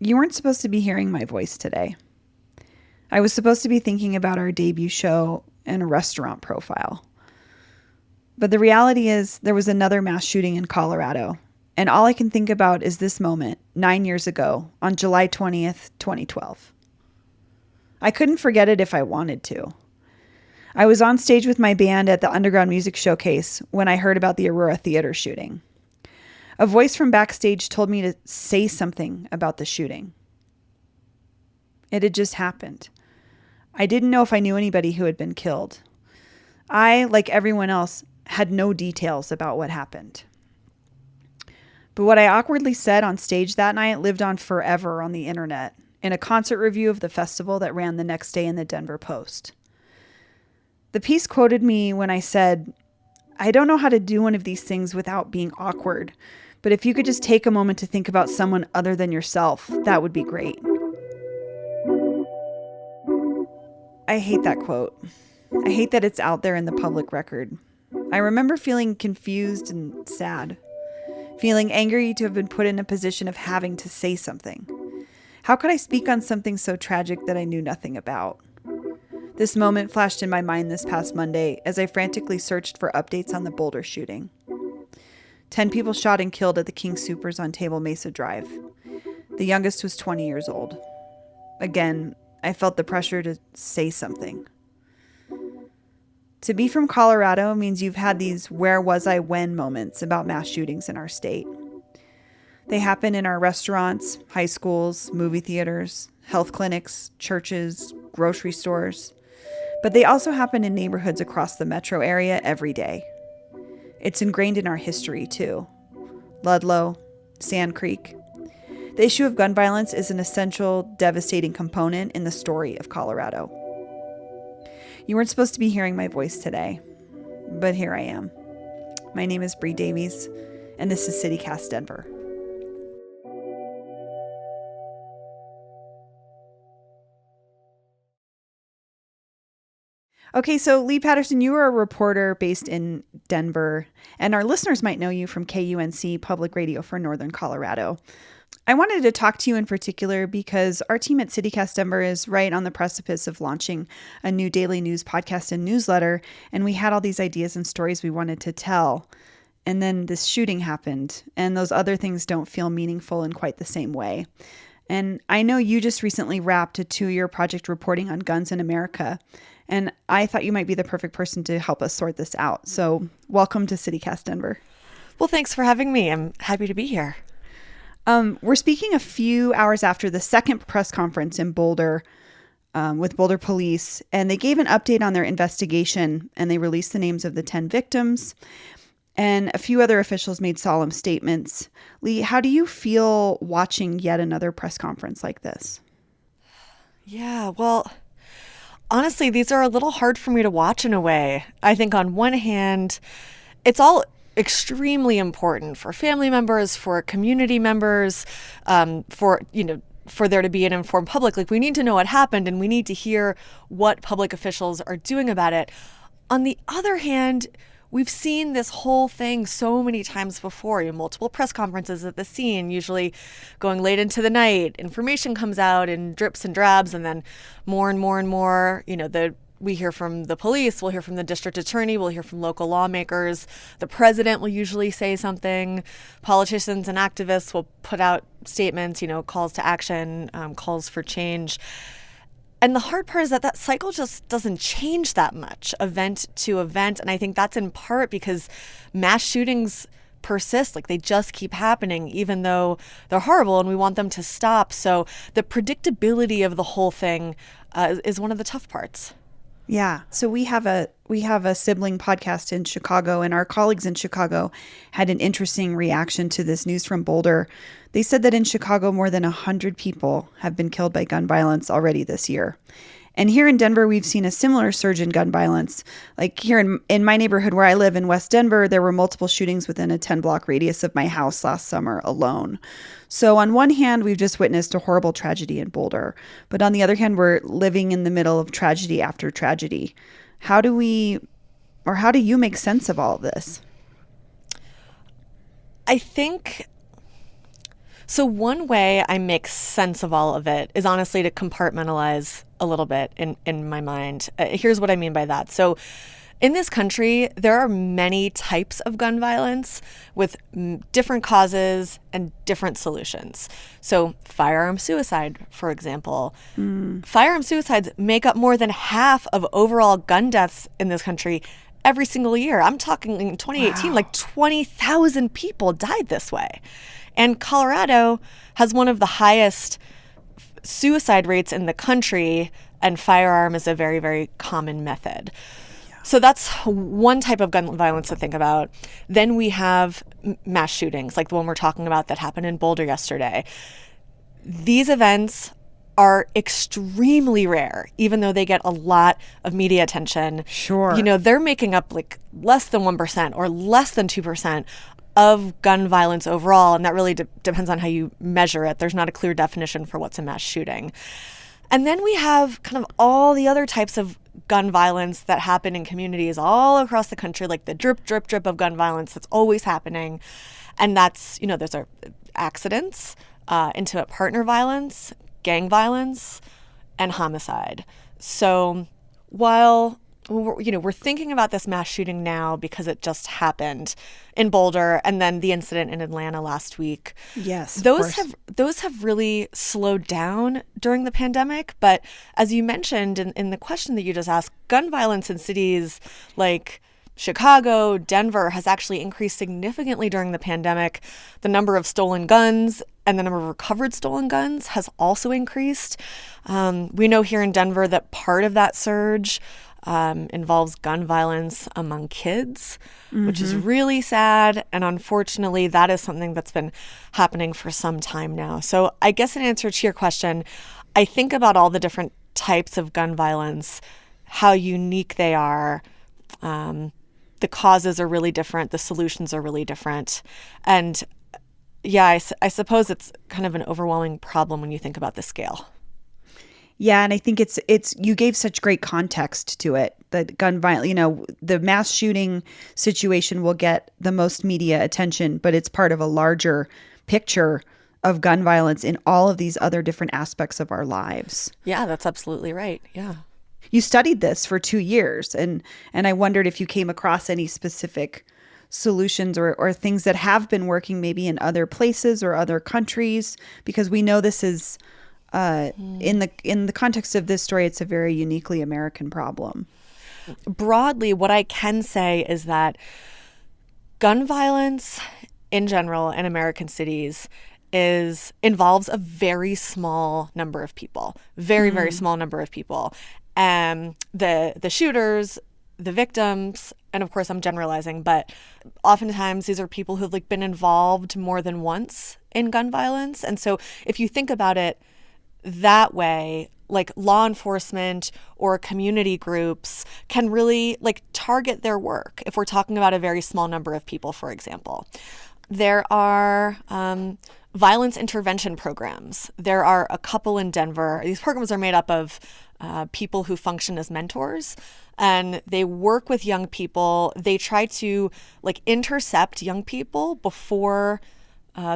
You weren't supposed to be hearing my voice today. I was supposed to be thinking about our debut show and a restaurant profile. But the reality is, there was another mass shooting in Colorado, and all I can think about is this moment 9 years ago on July 20th, 2012. I couldn't forget it if I wanted to. I was on stage with my band at the Underground Music Showcase when I heard about the Aurora Theater shooting. A voice from backstage told me to say something about the shooting. It had just happened. I didn't know if I knew anybody who had been killed. I, like everyone else, had no details about what happened. But what I awkwardly said on stage that night lived on forever on the internet in a concert review of the festival that ran the next day in the Denver Post. The piece quoted me when I said, "I don't know how to do one of these things without being awkward, but if you could just take a moment to think about someone other than yourself, that would be great." I hate that quote. I hate that it's out there in the public record. I remember feeling confused and sad, feeling angry to have been put in a position of having to say something. How could I speak on something so tragic that I knew nothing about? This moment flashed in my mind this past Monday as I frantically searched for updates on the Boulder shooting. 10 people shot and killed at the King Soopers on Table Mesa Drive. The youngest was 20 years old. Again, I felt the pressure to say something. To be from Colorado means you've had these where was I when moments about mass shootings in our state. They happen in our restaurants, high schools, movie theaters, health clinics, churches, grocery stores. But they also happen in neighborhoods across the metro area every day. It's ingrained in our history, too. Ludlow, Sand Creek. The issue of gun violence is an essential, devastating component in the story of Colorado. You weren't supposed to be hearing my voice today, but here I am. My name is Bree Davies, and this is CityCast Denver. Okay, so Lee Patterson, you are a reporter based in Denver, and our listeners might know you from KUNC Public Radio for Northern Colorado. I wanted to talk to you in particular because our team at CityCast Denver is right on the precipice of launching a new daily news podcast and newsletter, and we had all these ideas and stories we wanted to tell. And then this shooting happened, and those other things don't feel meaningful in quite the same way. And I know you just recently wrapped a 2-year project reporting on guns in America, and I thought you might be the perfect person to help us sort this out. So welcome to CityCast Denver. Well, thanks for having me. I'm happy to be here. We're speaking a few hours after the second press conference in Boulder with Boulder Police, and they gave an update on their investigation, and they released the names of the 10 victims, and a few other officials made solemn statements. Lee, how do you feel watching yet another press conference like this? Yeah, well, honestly, these are a little hard for me to watch in a way. I think on one hand, it's all extremely important for family members, for community members, for there to be an informed public. Like, we need to know what happened, and we need to hear what public officials are doing about it. On the other hand, we've seen this whole thing so many times before. Multiple press conferences at the scene, usually going late into the night. Information comes out in drips and drabs, and then more and more and more, we hear from the police, we'll hear from the district attorney, we'll hear from local lawmakers. The president will usually say something. Politicians and activists will put out statements, calls to action, calls for change. And the hard part is that cycle just doesn't change that much, event to event. And I think that's in part because mass shootings persist. Like, they just keep happening, even though they're horrible and we want them to stop. So the predictability of the whole thing is one of the tough parts. Yeah. So we have a sibling podcast in Chicago, and our colleagues in Chicago had an interesting reaction to this news from Boulder. They said that in Chicago, more than 100 people have been killed by gun violence already this year. And here in Denver, we've seen a similar surge in gun violence. Like here in my neighborhood where I live in West Denver, there were multiple shootings within a 10-block radius of my house last summer alone. So on one hand, we've just witnessed a horrible tragedy in Boulder. But on the other hand, we're living in the middle of tragedy after tragedy. How do you make sense of all of this? I think So one way I make sense of all of it is honestly to compartmentalize a little bit in my mind. Here's what I mean by that. So in this country, there are many types of gun violence with different causes and different solutions. So firearm suicide, for example. Firearm suicides make up more than half of overall gun deaths in this country every single year. I'm talking in 2018, like 20,000 people died this way. And Colorado has one of the highest suicide rates in the country, and firearm is a very, very common method. So that's one type of gun violence to think about. Then we have mass shootings, like the one we're talking about that happened in Boulder yesterday. These events are extremely rare, even though they get a lot of media attention. Sure. You know, they're making up like less than 1% or less than 2% of gun violence overall. And that really depends on how you measure it. There's not a clear definition for what's a mass shooting. And then we have kind of all the other types of gun violence that happen in communities all across the country, like the drip, drip, drip of gun violence that's always happening. And that's, you know, those are accidents, intimate partner violence, gang violence, and homicide. So while we're thinking about this mass shooting now because it just happened in Boulder and then the incident in Atlanta last week. Yes, those have really slowed down during the pandemic. But as you mentioned in the question that you just asked, gun violence in cities like Chicago, Denver has actually increased significantly during the pandemic. The number of stolen guns and the number of recovered stolen guns has also increased. We know here in Denver that part of that surge involves gun violence among kids, which is really sad. And unfortunately, that is something that's been happening for some time now. So I guess in answer to your question, I think about all the different types of gun violence, how unique they are. The causes are really different. The solutions are really different. And yeah, I suppose it's kind of an overwhelming problem when you think about the scale. Yeah, and I think it's you gave such great context to it. The gun violence, the mass shooting situation will get the most media attention, but it's part of a larger picture of gun violence in all of these other different aspects of our lives. Yeah, that's absolutely right. Yeah. You studied this for 2 years, and I wondered if you came across any specific solutions or things that have been working maybe in other places or other countries, because we know this is in the context of this story, it's a very uniquely American problem. Broadly, what I can say is that gun violence in general in American cities involves a very small number of people, very, very small number of people. The shooters, the victims, and of course I'm generalizing, but oftentimes these are people who've been involved more than once in gun violence. And so if you think about it that way, like law enforcement or community groups can really target their work if we're talking about a very small number of people, for example. There are violence intervention programs. There are a couple in Denver. These programs are made up of people who function as mentors, and they work with young people. They try to intercept young people before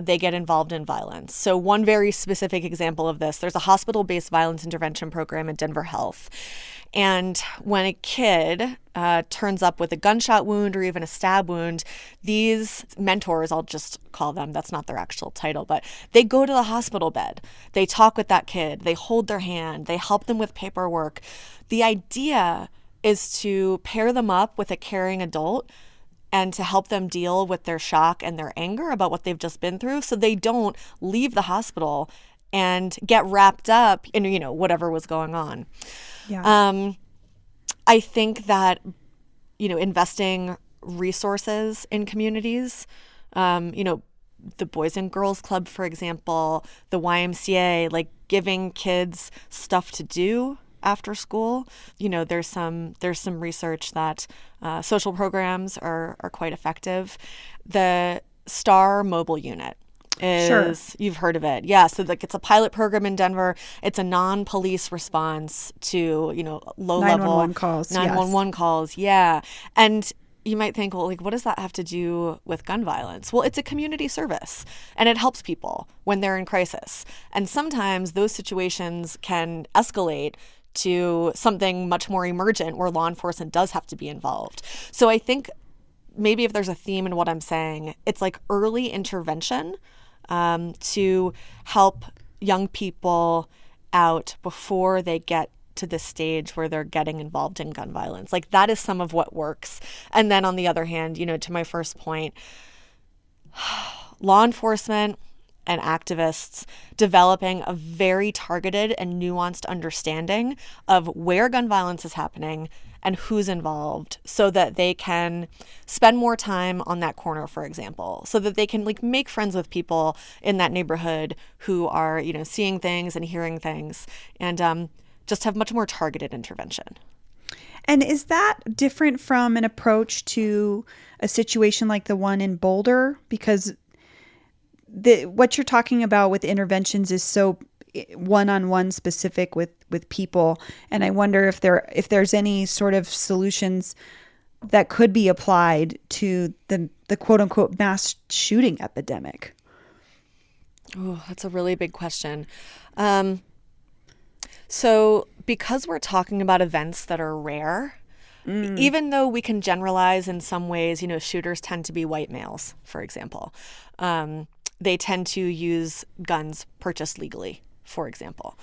they get involved in violence. So one very specific example of this, there's a hospital-based violence intervention program at Denver Health. And when a kid turns up with a gunshot wound or even a stab wound, these mentors, I'll just call them, that's not their actual title, but they go to the hospital bed. They talk with that kid. They hold their hand. They help them with paperwork. The idea is to pair them up with a caring adult and to help them deal with their shock and their anger about what they've just been through, so they don't leave the hospital and get wrapped up in whatever was going on. Yeah. I think that investing resources in communities, the Boys and Girls Club, for example, the YMCA, giving kids stuff to do after school. There's some research that social programs are quite effective. The STAR mobile unit is, Sure. You've heard of it. Yeah. So it's a pilot program in Denver. It's a non-police response to, low level 911 calls. 911 calls. Yeah. And you might think, well, like, what does that have to do with gun violence? Well, it's a community service and it helps people when they're in crisis. And sometimes those situations can escalate to something much more emergent where law enforcement does have to be involved. So I think maybe if there's a theme in what I'm saying, it's like early intervention to help young people out before they get to the stage where they're getting involved in gun violence. Like that is some of what works. And then on the other hand, to my first point, law enforcement and activists developing a very targeted and nuanced understanding of where gun violence is happening and who's involved so that they can spend more time on that corner, for example, so that they can like make friends with people in that neighborhood who are, seeing things and hearing things, and just have much more targeted intervention. And is that different from an approach to a situation like the one in Boulder? Because what you're talking about with interventions is so one-on-one specific with people. And I wonder if there's any sort of solutions that could be applied to the quote unquote mass shooting epidemic. Oh, that's a really big question. So because we're talking about events that are rare, even though we can generalize in some ways, shooters tend to be white males, for example. They tend to use guns purchased legally, for example.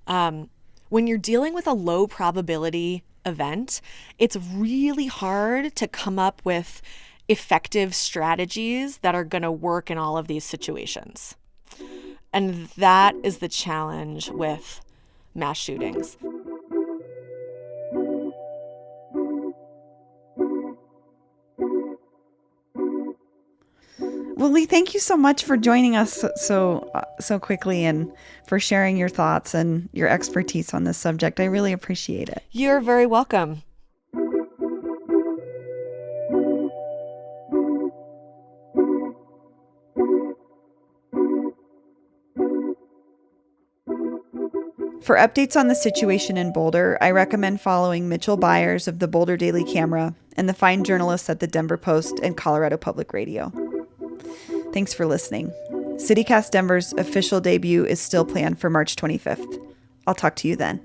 When you're dealing with a low probability event, it's really hard to come up with effective strategies that are going to work in all of these situations. And that is the challenge with mass shootings. Well, Lee, thank you so much for joining us so quickly and for sharing your thoughts and your expertise on this subject. I really appreciate it. You're very welcome. For updates on the situation in Boulder, I recommend following Mitchell Byers of the Boulder Daily Camera and the fine journalists at the Denver Post and Colorado Public Radio. Thanks for listening. CityCast Denver's official debut is still planned for March 25th. I'll talk to you then.